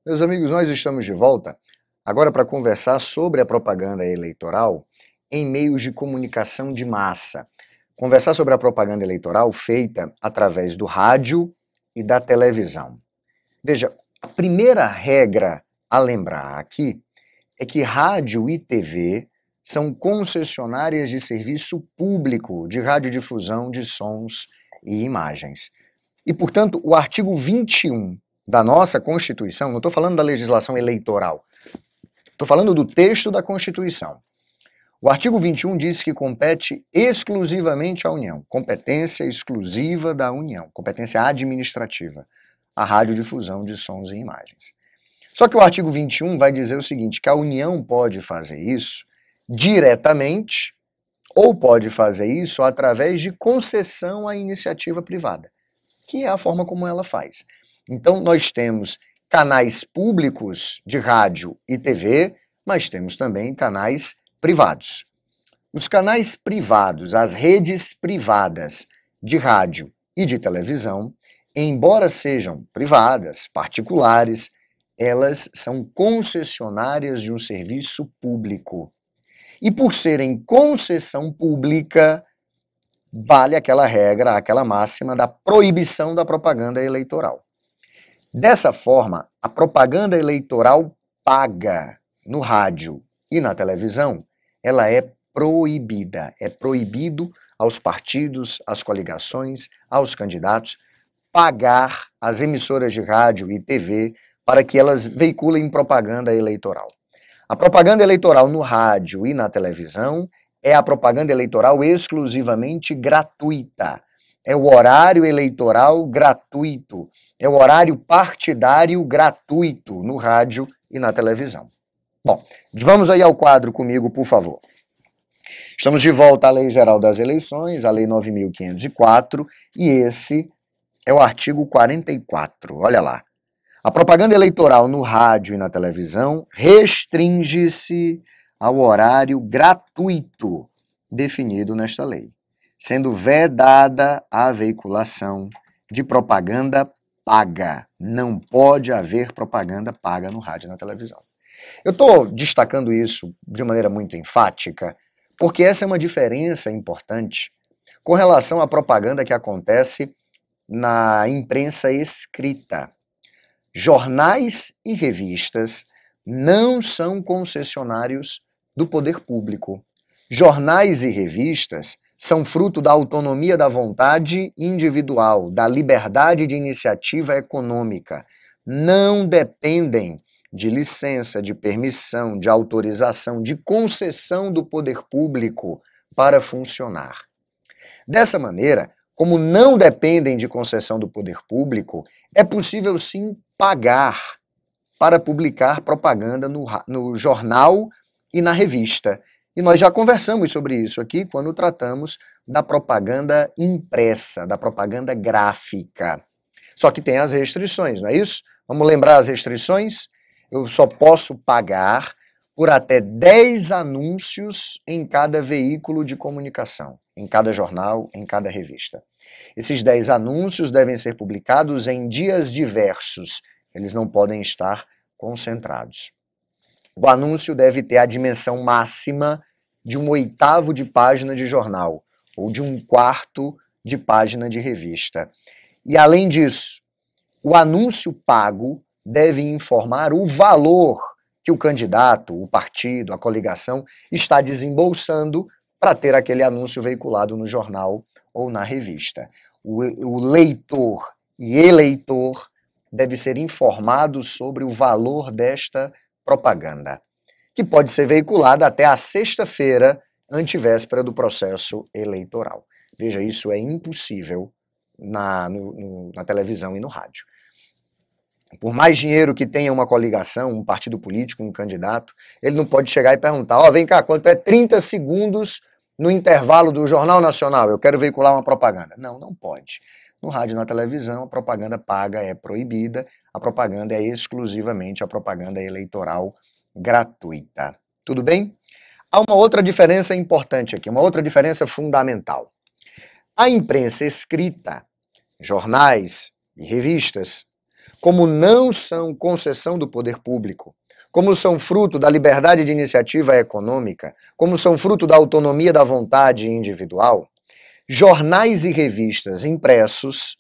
Meus amigos, nós estamos de volta agora para conversar sobre a propaganda eleitoral em meios de comunicação de massa. Conversar sobre a propaganda eleitoral feita através do rádio e da televisão. Veja, a primeira regra a lembrar aqui é que rádio e TV são concessionárias de serviço público de radiodifusão de sons e imagens. E, portanto, o artigo 21 da nossa Constituição, não estou falando da legislação eleitoral, estou falando do texto da Constituição. O artigo 21 diz que compete exclusivamente à União, competência exclusiva da União, competência administrativa, a radiodifusão de sons e imagens. Só que o artigo 21 vai dizer o seguinte, que a União pode fazer isso diretamente ou pode fazer isso através de concessão à iniciativa privada, que é a forma como ela faz. Então, nós temos canais públicos de rádio e TV, mas temos também canais privados. Os canais privados, as redes privadas de rádio e de televisão, embora sejam privadas, particulares, elas são concessionárias de um serviço público. E por serem concessão pública, vale aquela regra, aquela máxima da proibição da propaganda eleitoral. Dessa forma, a propaganda eleitoral paga no rádio e na televisão, ela é proibida. É proibido aos partidos, às coligações, aos candidatos, pagar as emissoras de rádio e TV para que elas veiculem propaganda eleitoral. A propaganda eleitoral no rádio e na televisão é a propaganda eleitoral exclusivamente gratuita. É o horário eleitoral gratuito. É o horário partidário gratuito no rádio e na televisão. Bom, vamos aí ao quadro comigo, por favor. Estamos de volta à Lei Geral das Eleições, a Lei 9.504, e esse é o artigo 44. Olha lá. A propaganda eleitoral no rádio e na televisão restringe-se ao horário gratuito definido nesta lei, sendo vedada a veiculação de propaganda paga. Não pode haver propaganda paga no rádio e na televisão. Eu estou destacando isso de maneira muito enfática, porque essa é uma diferença importante com relação à propaganda que acontece na imprensa escrita. Jornais e revistas não são concessionários do poder público. Jornais e revistas são fruto da autonomia da vontade individual, da liberdade de iniciativa econômica. Não dependem de licença, de permissão, de autorização, de concessão do poder público para funcionar. Dessa maneira, como não dependem de concessão do poder público, é possível sim pagar para publicar propaganda no jornal e na revista. E nós já conversamos sobre isso aqui quando tratamos da propaganda impressa, da propaganda gráfica. Só que tem as restrições, não é isso? Vamos lembrar as restrições? Eu só posso pagar por até 10 anúncios em cada veículo de comunicação, em cada jornal, em cada revista. Esses 10 anúncios devem ser publicados em dias diversos, eles não podem estar concentrados. O anúncio deve ter a dimensão máxima de 1/8 de página de jornal, ou de 1/4 de página de revista. E além disso, o anúncio pago deve informar o valor que o candidato, o partido, a coligação está desembolsando para ter aquele anúncio veiculado no jornal ou na revista. O leitor e eleitor deve ser informado sobre o valor desta propaganda, que pode ser veiculada até a sexta-feira, antevéspera do processo eleitoral. Veja, isso é impossível na televisão e no rádio. Por mais dinheiro que tenha uma coligação, um partido político, um candidato, ele não pode chegar e perguntar, vem cá, quanto é 30 segundos no intervalo do Jornal Nacional, eu quero veicular uma propaganda. Não, não pode. No rádio e na televisão, a propaganda paga é proibida, a propaganda é exclusivamente a propaganda eleitoral gratuita. Tudo bem? Há uma outra diferença importante aqui, uma outra diferença fundamental. A imprensa escrita, jornais e revistas, como não são concessão do poder público, como são fruto da liberdade de iniciativa econômica, como são fruto da autonomia da vontade individual, jornais e revistas impressos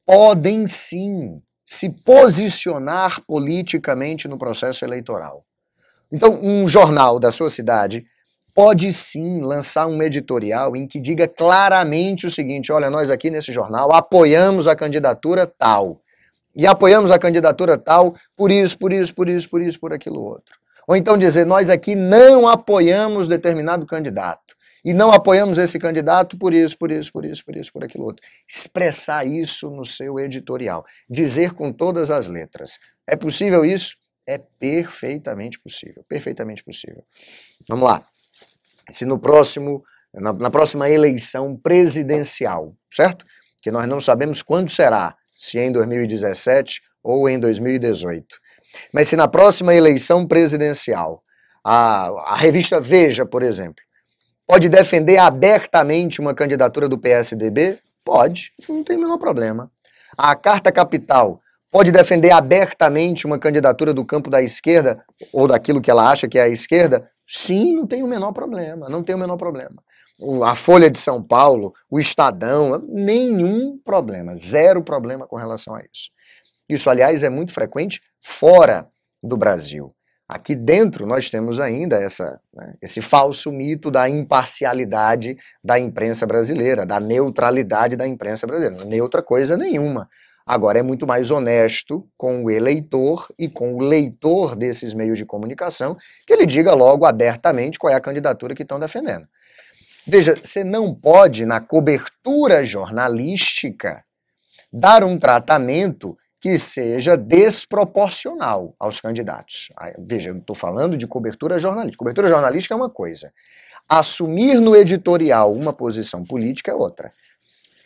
podem sim se posicionar politicamente no processo eleitoral. Então, um jornal da sua cidade pode sim lançar um editorial em que diga claramente o seguinte: olha, nós aqui nesse jornal apoiamos a candidatura tal. E apoiamos a candidatura tal por isso, por isso, por isso, por isso, por aquilo outro. Ou então dizer, nós aqui não apoiamos determinado candidato. E não apoiamos esse candidato por isso, por isso, por isso, por isso, por aquilo outro. Expressar isso no seu editorial. Dizer com todas as letras. É possível isso? É perfeitamente possível. Perfeitamente possível. Vamos lá. Se no próximo, na próxima eleição presidencial, certo? Que nós não sabemos quando será, se é em 2017 ou em 2018. Mas se na próxima eleição presidencial, a revista Veja, por exemplo, pode defender abertamente uma candidatura do PSDB? Pode, não tem o menor problema. A Carta Capital pode defender abertamente uma candidatura do campo da esquerda, ou daquilo que ela acha que é a esquerda? Sim, não tem o menor problema, não tem o menor problema. A Folha de São Paulo, o Estadão, nenhum problema, zero problema com relação a isso. Isso, aliás, é muito frequente fora do Brasil. Aqui dentro nós temos ainda esse falso mito da imparcialidade da imprensa brasileira, da neutralidade da imprensa brasileira. Não é neutra coisa nenhuma. Agora é muito mais honesto com o eleitor e com o leitor desses meios de comunicação que ele diga logo abertamente qual é a candidatura que estão defendendo. Veja, você não pode, na cobertura jornalística, dar um tratamento que seja desproporcional aos candidatos. Veja, eu não estou falando de cobertura jornalística. Cobertura jornalística é uma coisa. Assumir no editorial uma posição política é outra.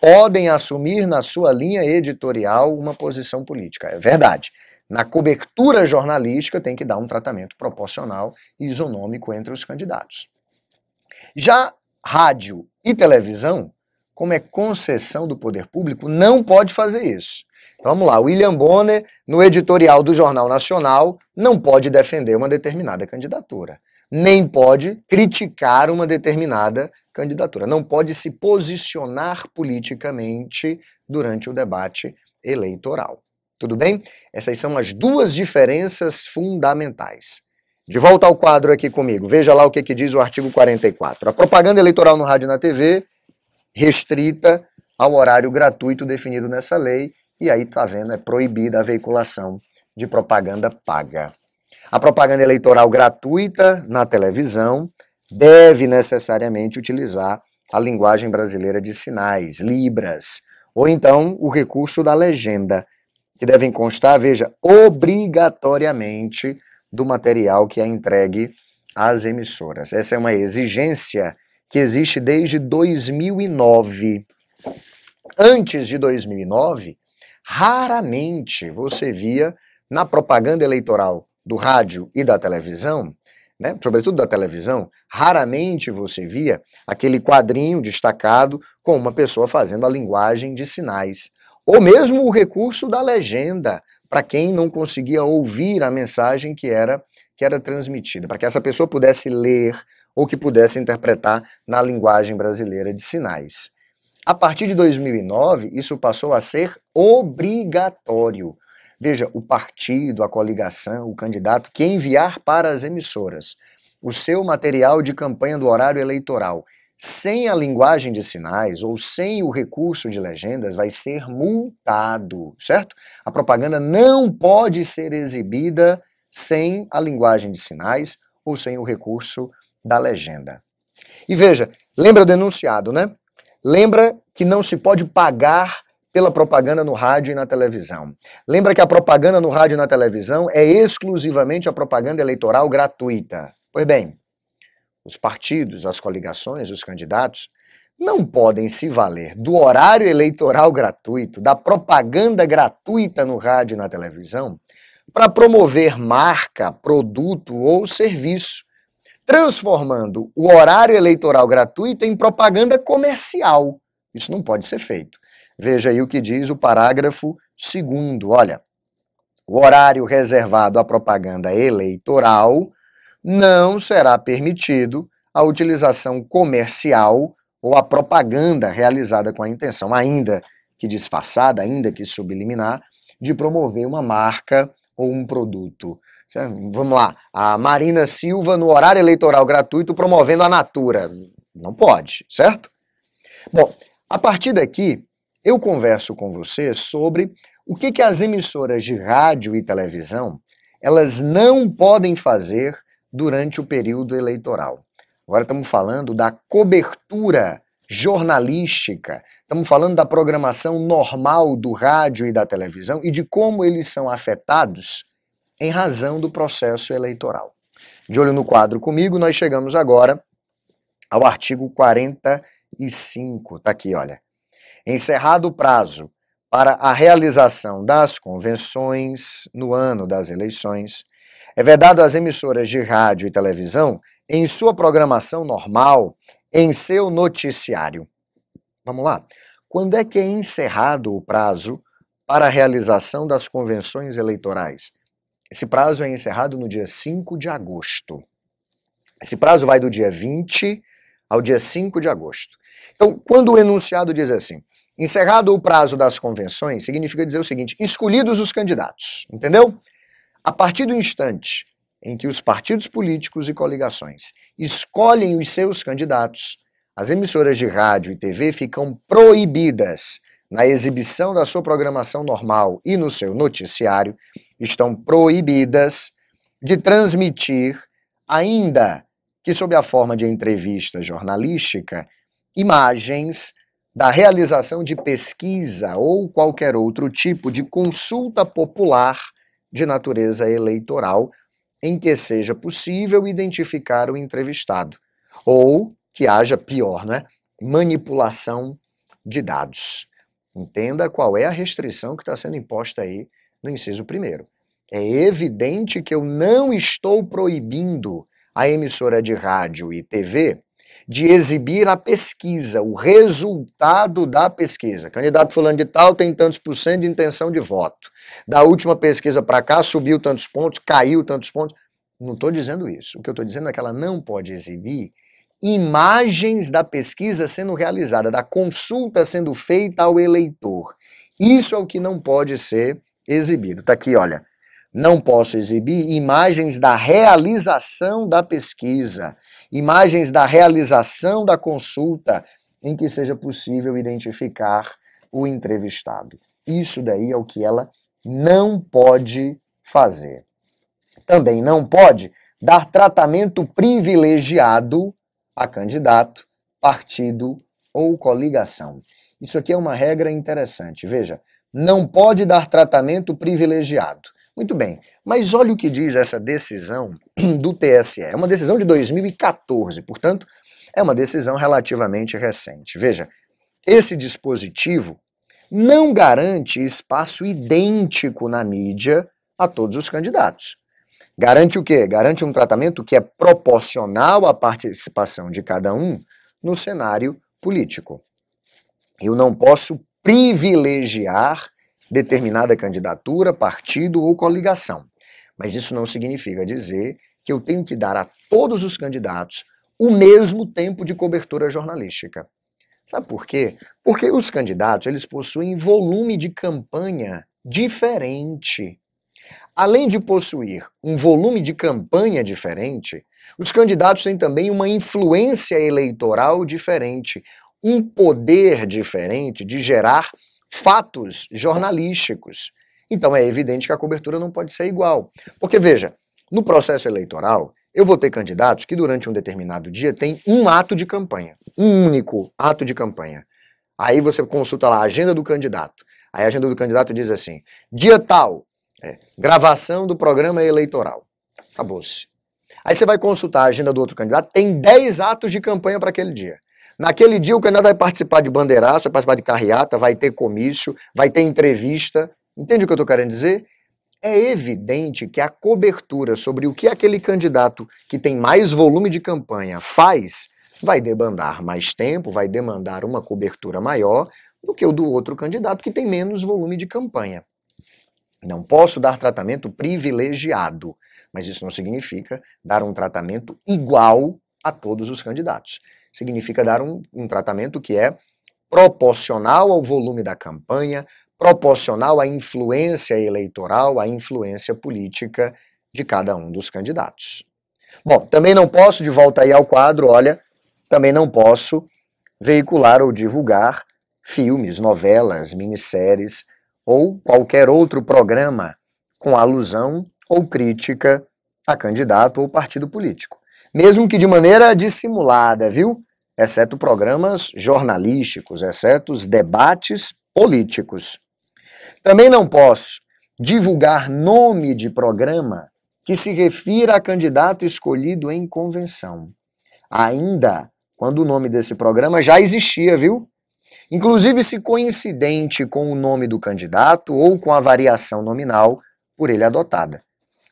Podem assumir na sua linha editorial uma posição política, é verdade. Na cobertura jornalística tem que dar um tratamento proporcional e isonômico entre os candidatos. Já rádio e televisão, como é concessão do poder público, não pode fazer isso. Então vamos lá, William Bonner, no editorial do Jornal Nacional, não pode defender uma determinada candidatura, nem pode criticar uma determinada candidatura, não pode se posicionar politicamente durante o debate eleitoral. Tudo bem? Essas são as duas diferenças fundamentais. De volta ao quadro aqui comigo, veja lá o que diz o artigo 44. A propaganda eleitoral no rádio e na TV, restrita ao horário gratuito definido nessa lei, e aí, tá vendo, é proibida a veiculação de propaganda paga. A propaganda eleitoral gratuita na televisão deve necessariamente utilizar a linguagem brasileira de sinais, Libras, ou então o recurso da legenda, que devem constar, veja, obrigatoriamente do material que é entregue às emissoras. Essa é uma exigência que existe desde 2009. Antes de 2009, raramente você via na propaganda eleitoral do rádio e da televisão, né, sobretudo da televisão, raramente você via aquele quadrinho destacado com uma pessoa fazendo a linguagem de sinais. Ou mesmo o recurso da legenda, para quem não conseguia ouvir a mensagem que era transmitida, para que essa pessoa pudesse ler ou que pudesse interpretar na linguagem brasileira de sinais. A partir de 2009, isso passou a ser obrigatório. Veja, o partido, a coligação, o candidato que enviar para as emissoras o seu material de campanha do horário eleitoral sem a linguagem de sinais ou sem o recurso de legendas vai ser multado, certo? A propaganda não pode ser exibida sem a linguagem de sinais ou sem o recurso da legenda. E veja, lembra do enunciado, né? Lembra que não se pode pagar pela propaganda no rádio e na televisão. Lembra que a propaganda no rádio e na televisão é exclusivamente a propaganda eleitoral gratuita. Pois bem, os partidos, as coligações, os candidatos não podem se valer do horário eleitoral gratuito, da propaganda gratuita no rádio e na televisão, para promover marca, produto ou serviço, transformando o horário eleitoral gratuito em propaganda comercial. Isso não pode ser feito. Veja aí o que diz o parágrafo 2º. Olha, o horário reservado à propaganda eleitoral, não será permitido a utilização comercial ou a propaganda realizada com a intenção, ainda que disfarçada, ainda que subliminar, de promover uma marca ou um produto. Vamos lá, a Marina Silva no horário eleitoral gratuito promovendo a Natura. Não pode, certo? Bom, a partir daqui, eu converso com você sobre o que as emissoras de rádio e televisão elas não podem fazer durante o período eleitoral. Agora estamos falando da cobertura jornalística, estamos falando da programação normal do rádio e da televisão e de como eles são afetados em razão do processo eleitoral. De olho no quadro comigo, nós chegamos agora ao artigo 45. Tá aqui, olha. Encerrado o prazo para a realização das convenções no ano das eleições, é vedado às emissoras de rádio e televisão, em sua programação normal, em seu noticiário. Vamos lá. Quando é que é encerrado o prazo para a realização das convenções eleitorais? Esse prazo é encerrado no dia 5 de agosto. Esse prazo vai do dia 20 ao dia 5 de agosto. Então, quando o enunciado diz assim, encerrado o prazo das convenções, significa dizer o seguinte, escolhidos os candidatos, entendeu? A partir do instante em que os partidos políticos e coligações escolhem os seus candidatos, as emissoras de rádio e TV ficam proibidas na exibição da sua programação normal e no seu noticiário, estão proibidas de transmitir, ainda que sob a forma de entrevista jornalística, imagens da realização de pesquisa ou qualquer outro tipo de consulta popular de natureza eleitoral em que seja possível identificar o entrevistado, ou que haja, pior, né, manipulação de dados. Entenda qual é a restrição que está sendo imposta aí no inciso 1º. É evidente que eu não estou proibindo a emissora de rádio e TV de exibir a pesquisa, o resultado da pesquisa. Candidato fulano de tal tem tantos por cento de intenção de voto. Da última pesquisa para cá subiu tantos pontos, caiu tantos pontos. Não estou dizendo isso. O que eu estou dizendo é que ela não pode exibir imagens da pesquisa sendo realizada, da consulta sendo feita ao eleitor. Isso é o que não pode ser exibido. Está aqui, olha. Não posso exibir imagens da realização da pesquisa, imagens da realização da consulta em que seja possível identificar o entrevistado. Isso daí é o que ela não pode fazer. Também não pode dar tratamento privilegiado a candidato, partido ou coligação. Isso aqui é uma regra interessante. Veja, não pode dar tratamento privilegiado. Muito bem, mas olha o que diz essa decisão do TSE. É uma decisão de 2014, portanto, é uma decisão relativamente recente. Veja, esse dispositivo não garante espaço idêntico na mídia a todos os candidatos. Garante o quê? Garante um tratamento que é proporcional à participação de cada um no cenário político. Eu não posso privilegiar determinada candidatura, partido ou coligação. Mas isso não significa dizer que eu tenho que dar a todos os candidatos o mesmo tempo de cobertura jornalística. Sabe por quê? Porque os candidatos, eles possuem volume de campanha diferente. Além de possuir um volume de campanha diferente, os candidatos têm também uma influência eleitoral diferente, um poder diferente de gerar fatos jornalísticos. Então é evidente que a cobertura não pode ser igual. Porque, veja, no processo eleitoral, eu vou ter candidatos que durante um determinado dia têm um ato de campanha, um único ato de campanha. Aí você consulta lá a agenda do candidato. Aí a agenda do candidato diz assim, dia tal, gravação do programa eleitoral. Acabou-se. Aí você vai consultar a agenda do outro candidato, tem 10 atos de campanha para aquele dia. Naquele dia o candidato vai participar de bandeiraço, vai participar de carreata, vai ter comício, vai ter entrevista. Entende o que eu estou querendo dizer? É evidente que a cobertura sobre o que aquele candidato que tem mais volume de campanha faz, vai demandar mais tempo, vai demandar uma cobertura maior do que o do outro candidato que tem menos volume de campanha. Não posso dar tratamento privilegiado, mas isso não significa dar um tratamento igual a todos os candidatos. Significa dar um tratamento que é proporcional ao volume da campanha, proporcional à influência eleitoral, à influência política de cada um dos candidatos. Bom, também não posso, de volta aí ao quadro, olha, também não posso veicular ou divulgar filmes, novelas, minisséries ou qualquer outro programa com alusão ou crítica a candidato ou partido político. Mesmo que de maneira dissimulada, viu? Exceto programas jornalísticos, exceto os debates políticos. Também não posso divulgar nome de programa que se refira a candidato escolhido em convenção, ainda quando o nome desse programa já existia, viu? Inclusive se coincidente com o nome do candidato ou com a variação nominal por ele adotada.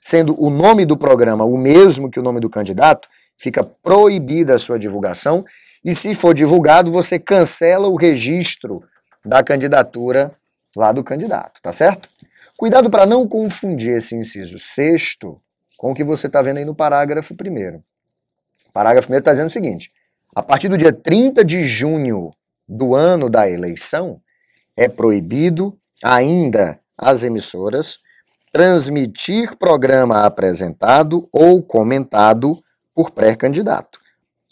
Sendo o nome do programa o mesmo que o nome do candidato, fica proibida a sua divulgação e se for divulgado, você cancela o registro da candidatura lá do candidato, tá certo? Cuidado para não confundir esse inciso sexto com o que você está vendo aí no parágrafo primeiro. O parágrafo primeiro está dizendo o seguinte: a partir do dia 30 de junho do ano da eleição, é proibido ainda às emissoras transmitir programa apresentado ou comentado por pré-candidato,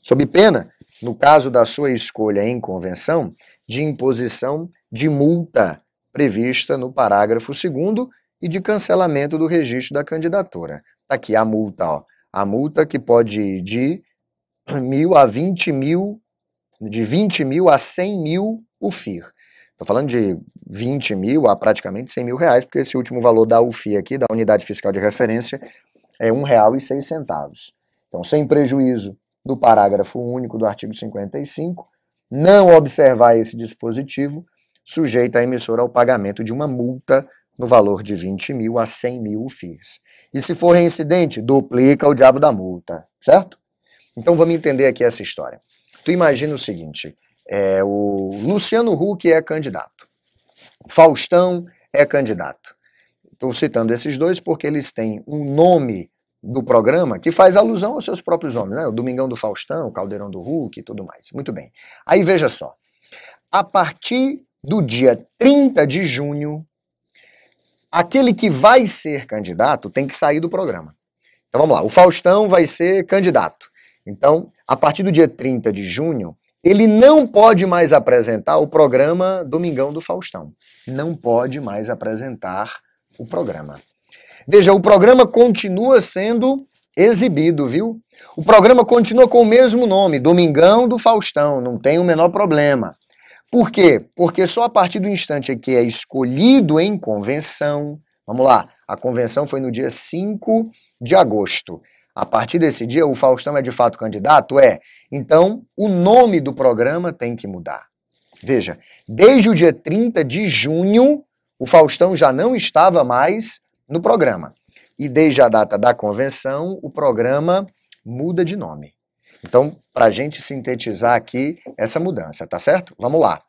sob pena, no caso da sua escolha em convenção, de imposição de multa prevista no parágrafo 2º e de cancelamento do registro da candidatura. Está aqui a multa, ó. A multa que pode ir de 1.000 a 20 mil, de 20 mil a 100 mil o FIR. Estou falando de 20 mil a praticamente 100 mil reais, porque esse último valor da UFI aqui, da Unidade Fiscal de Referência, é R$ 1,06. Então, sem prejuízo do parágrafo único do artigo 55, não observar esse dispositivo, sujeita a emissora ao pagamento de uma multa no valor de 20 mil a 100 mil FIIs. E se for reincidente, duplica o diabo da multa, certo? Então vamos entender aqui essa história. Tu imagina o seguinte, o Luciano Huck é candidato, Faustão é candidato. Estou citando esses dois porque eles têm um nome do programa que faz alusão aos seus próprios nomes, né? O Domingão do Faustão, o Caldeirão do Huck e tudo mais. Muito bem. Aí veja só, a partir do dia 30 de junho, aquele que vai ser candidato tem que sair do programa. Então vamos lá, o Faustão vai ser candidato. Então, a partir do dia 30 de junho, ele não pode mais apresentar o programa Domingão do Faustão. Não pode mais apresentar o programa. Veja, o programa continua sendo exibido, viu? O programa continua com o mesmo nome, Domingão do Faustão, não tem o menor problema. Por quê? Porque só a partir do instante que é escolhido em convenção, vamos lá, a convenção foi no dia 5 de agosto. A partir desse dia, o Faustão é de fato candidato? É. Então, o nome do programa tem que mudar. Veja, desde o dia 30 de junho, o Faustão já não estava mais no programa. E desde a data da convenção, o programa muda de nome. Então, para a gente sintetizar aqui essa mudança, tá certo? Vamos lá.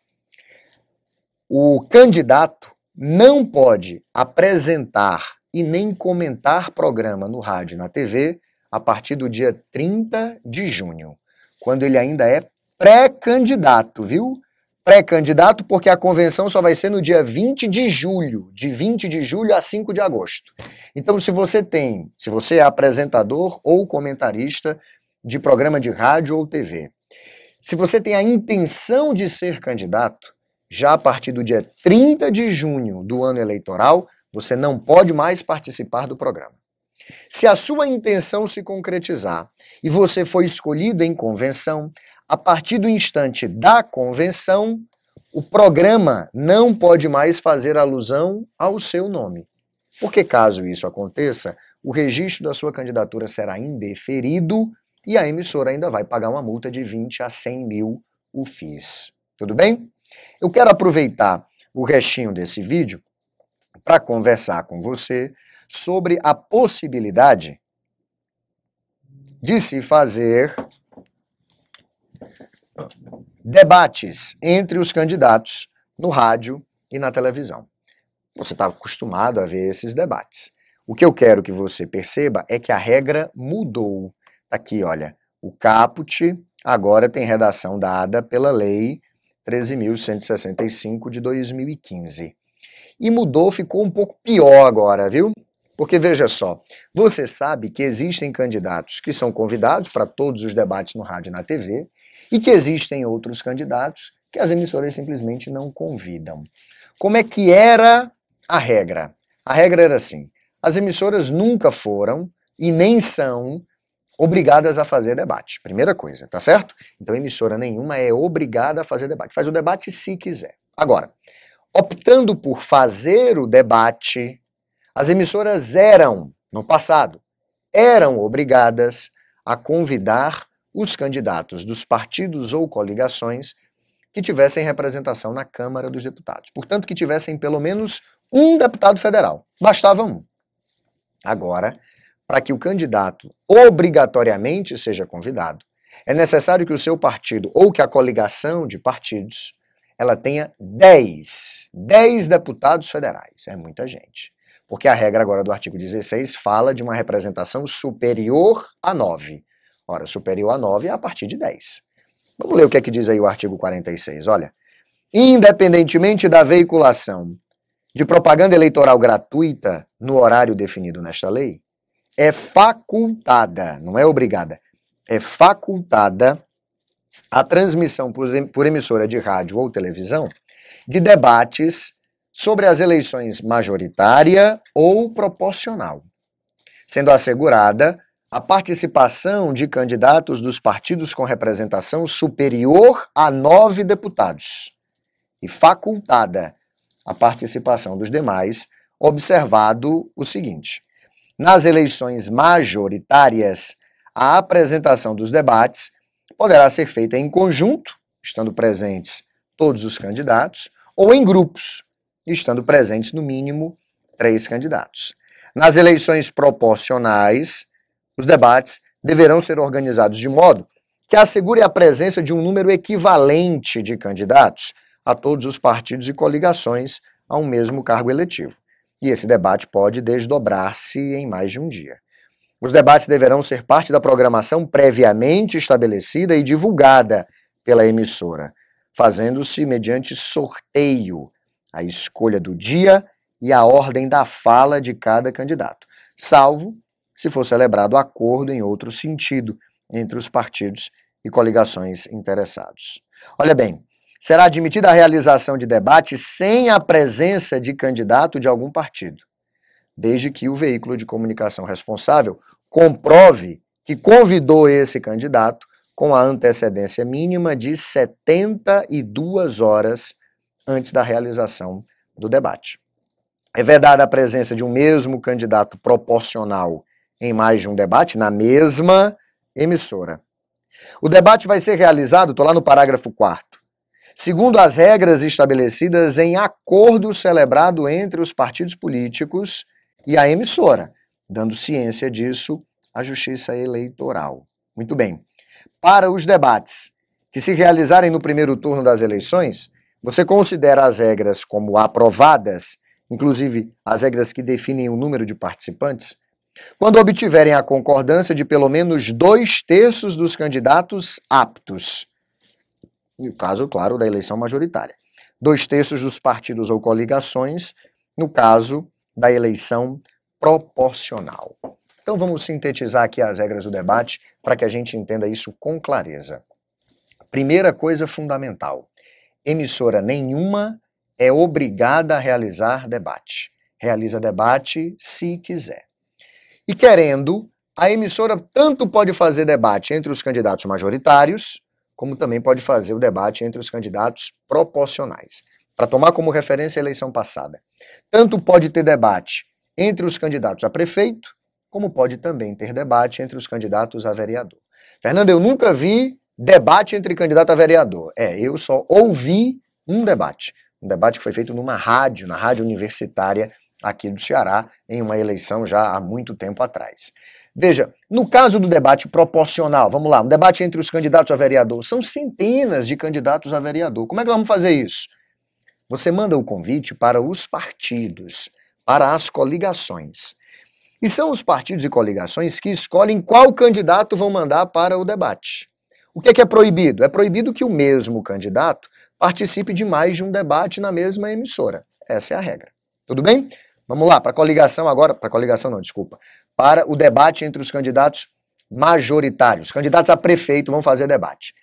O candidato não pode apresentar e nem comentar programa no rádio e na TV a partir do dia 30 de junho, quando ele ainda é pré-candidato, viu? Pré-candidato porque a convenção só vai ser no dia 20 de julho, de 20 de julho a 5 de agosto. Então, se você é apresentador ou comentarista de programa de rádio ou TV, se você tem a intenção de ser candidato, já a partir do dia 30 de junho do ano eleitoral, você não pode mais participar do programa. Se a sua intenção se concretizar e você foi escolhido em convenção, a partir do instante da convenção, o programa não pode mais fazer alusão ao seu nome. Porque caso isso aconteça, o registro da sua candidatura será indeferido e a emissora ainda vai pagar uma multa de 20 a 100 mil UFIs. Tudo bem? Eu quero aproveitar o restinho desse vídeo para conversar com você sobre a possibilidade de se fazer debates entre os candidatos no rádio e na televisão. Você está acostumado a ver esses debates. O que eu quero que você perceba é que a regra mudou. Aqui, olha, o caput agora tem redação dada pela Lei 13.165 de 2015. E mudou, ficou um pouco pior agora, viu? Porque veja só, você sabe que existem candidatos que são convidados para todos os debates no rádio e na TV, e que existem outros candidatos que as emissoras simplesmente não convidam. Como é que era a regra? A regra era assim: as emissoras nunca foram e nem são obrigadas a fazer debate. Primeira coisa, tá certo? Então emissora nenhuma é obrigada a fazer debate. Faz o debate se quiser. Agora, optando por fazer o debate, as emissoras eram, no passado, eram obrigadas a convidar os candidatos dos partidos ou coligações que tivessem representação na Câmara dos Deputados. Portanto, que tivessem pelo menos um deputado federal. Bastava um. Agora, para que o candidato obrigatoriamente seja convidado, é necessário que o seu partido ou que a coligação de partidos ela tenha 10 deputados federais. É muita gente. Porque a regra agora do artigo 16 fala de uma representação superior a 9. Ora, superior a 9 é a partir de 10. Vamos ler o que é que diz aí o artigo 46. Olha, independentemente da veiculação de propaganda eleitoral gratuita no horário definido nesta lei, é facultada, não é obrigada, é facultada a transmissão por emissora de rádio ou televisão de debates sobre as eleições majoritária ou proporcional, sendo assegurada a participação de candidatos dos partidos com representação superior a 9 deputados e facultada a participação dos demais, observado o seguinte: nas eleições majoritárias, a apresentação dos debates poderá ser feita em conjunto, estando presentes todos os candidatos, ou em grupos, estando presentes no mínimo 3 candidatos. Nas eleições proporcionais, os debates deverão ser organizados de modo que assegure a presença de um número equivalente de candidatos a todos os partidos e coligações a um mesmo cargo eletivo. E esse debate pode desdobrar-se em mais de um dia. Os debates deverão ser parte da programação previamente estabelecida e divulgada pela emissora, fazendo-se mediante sorteio a escolha do dia e a ordem da fala de cada candidato, salvo se for celebrado acordo em outro sentido entre os partidos e coligações interessados. Olha bem, será admitida a realização de debate sem a presença de candidato de algum partido, desde que o veículo de comunicação responsável comprove que convidou esse candidato com a antecedência mínima de 72 horas antes da realização do debate. É vedada a presença de um mesmo candidato proporcional em mais de um debate na mesma emissora. O debate vai ser realizado, estou lá no parágrafo 4º, segundo as regras estabelecidas em acordo celebrado entre os partidos políticos e a emissora, dando ciência disso à Justiça Eleitoral. Muito bem. Para os debates que se realizarem no primeiro turno das eleições, você considera as regras como aprovadas, inclusive as regras que definem o número de participantes, quando obtiverem a concordância de pelo menos 2/3 dos candidatos aptos. No caso, claro, da eleição majoritária. 2/3 dos partidos ou coligações, no caso da eleição proporcional. Então vamos sintetizar aqui as regras do debate para que a gente entenda isso com clareza. Primeira coisa fundamental: emissora nenhuma é obrigada a realizar debate. Realiza debate se quiser. E querendo, a emissora tanto pode fazer debate entre os candidatos majoritários, como também pode fazer o debate entre os candidatos proporcionais. Para tomar como referência a eleição passada, tanto pode ter debate entre os candidatos a prefeito, como pode também ter debate entre os candidatos a vereador. Fernando, eu nunca vi debate entre candidato a vereador. Eu só ouvi um debate que foi feito numa rádio, na rádio universitária aqui do Ceará, em uma eleição já há muito tempo atrás. Veja, no caso do debate proporcional, vamos lá, um debate entre os candidatos a vereador, são centenas de candidatos a vereador. Como é que nós vamos fazer isso? você manda o convite para os partidos, para as coligações. E são os partidos e coligações que escolhem qual candidato vão mandar para o debate. O que é proibido? É proibido que o mesmo candidato participe de mais de um debate na mesma emissora. Essa é a regra. Tudo bem? Vamos lá, para a coligação agora, para o debate entre os candidatos majoritários. Candidatos a prefeito vão fazer debate.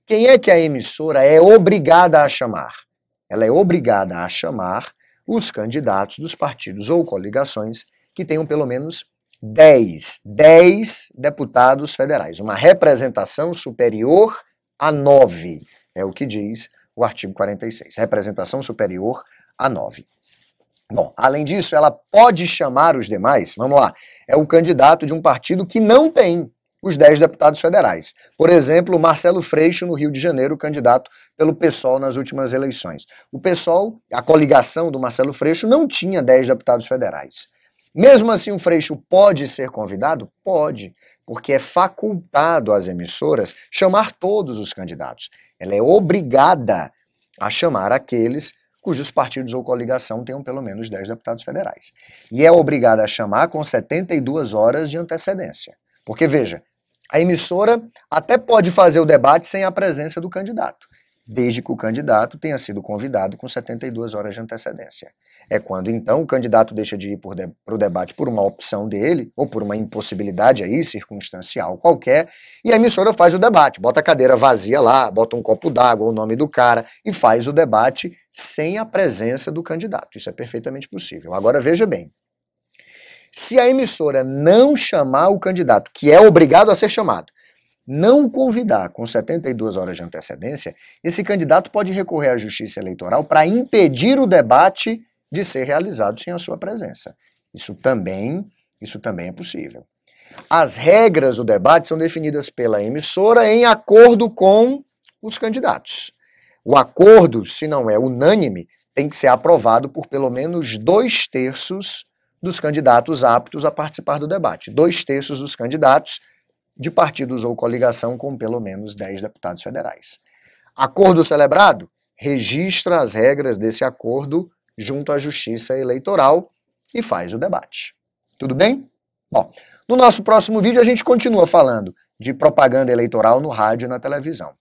Quem é que a emissora é obrigada a chamar? Ela é obrigada a chamar os candidatos dos partidos ou coligações que tenham pelo menos 10 deputados federais, uma representação superior a 9, é o que diz o artigo 46, representação superior a 9. Bom, além disso, ela pode chamar os demais, vamos lá, é o candidato de um partido que não tem os 10 deputados federais. Por exemplo, Marcelo Freixo, no Rio de Janeiro, candidato pelo PSOL nas últimas eleições. O PSOL, a coligação do Marcelo Freixo, não tinha 10 deputados federais. Mesmo assim, o Freixo pode ser convidado? Pode, porque é facultado às emissoras chamar todos os candidatos. Ela é obrigada a chamar aqueles cujos partidos ou coligação tenham pelo menos 10 deputados federais. E é obrigada a chamar com 72 horas de antecedência. Porque, veja, a emissora até pode fazer o debate sem a presença do candidato, desde que o candidato tenha sido convidado com 72 horas de antecedência. É quando, então, o candidato deixa de ir para o debate por uma opção dele, ou por uma impossibilidade aí, circunstancial qualquer, e a emissora faz o debate, bota a cadeira vazia lá, bota um copo d'água, o nome do cara, e faz o debate sem a presença do candidato. Isso é perfeitamente possível. Agora, veja bem, se a emissora não chamar o candidato, que é obrigado a ser chamado, não convidar com 72 horas de antecedência, esse candidato pode recorrer à Justiça Eleitoral para impedir o debate de ser realizado sem a sua presença. Isso também é possível. As regras do debate são definidas pela emissora em acordo com os candidatos. O acordo, se não é unânime, tem que ser aprovado por pelo menos 2/3 dos candidatos aptos a participar do debate. 2/3 dos candidatos de partidos ou coligação com pelo menos 10 deputados federais. Acordo celebrado? Registra as regras desse acordo junto à Justiça Eleitoral e faz o debate. Tudo bem? Bom, no nosso próximo vídeo a gente continua falando de propaganda eleitoral no rádio e na televisão.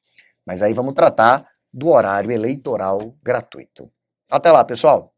Mas aí vamos tratar do horário eleitoral gratuito. Até lá, pessoal!